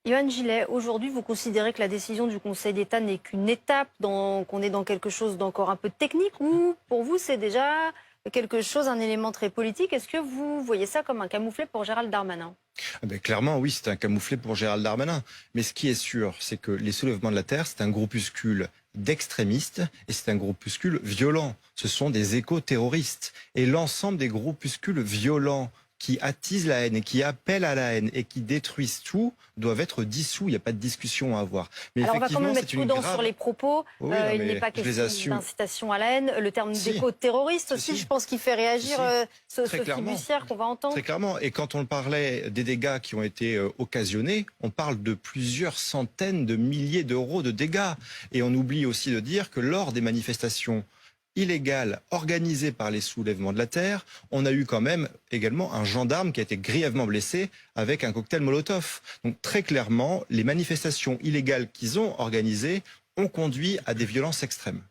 Yohann Gillet, aujourd'hui, vous considérez que la décision du Conseil d'État n'est qu'une étape, qu'on est dans quelque chose d'encore un peu technique, ou pour vous, c'est déjà quelque chose, un élément très politique? Est-ce que vous voyez ça comme un camouflet pour Gérald Darmanin? Ah ben, clairement, oui, c'est un camouflet pour Gérald Darmanin. Mais ce qui est sûr, c'est que les soulèvements de la Terre, c'est un groupuscule d'extrémistes et c'est un groupuscule violent. Ce sont des éco-terroristes. Et l'ensemble des groupuscules violents qui attisent la haine et qui appellent à la haine et qui détruisent tout doivent être dissous. Il n'y a pas de discussion à avoir. Mais Alors on va quand même effectivement, être prudent sur les propos. Oui, non, Il n'est pas question d'incitation à la haine. Le terme d'éco-terroriste aussi, je pense qu'il fait réagir ce fiduciaire qu'on va entendre. Très clairement. Et quand on parlait des dégâts qui ont été occasionnés, on parle de plusieurs centaines de milliers d'euros de dégâts. Et on oublie aussi de dire que lors des manifestations illégale organisée par les soulèvements de la Terre, on a eu quand même également un gendarme qui a été grièvement blessé avec un cocktail Molotov. Donc très clairement, les manifestations illégales qu'ils ont organisées ont conduit à des violences extrêmes.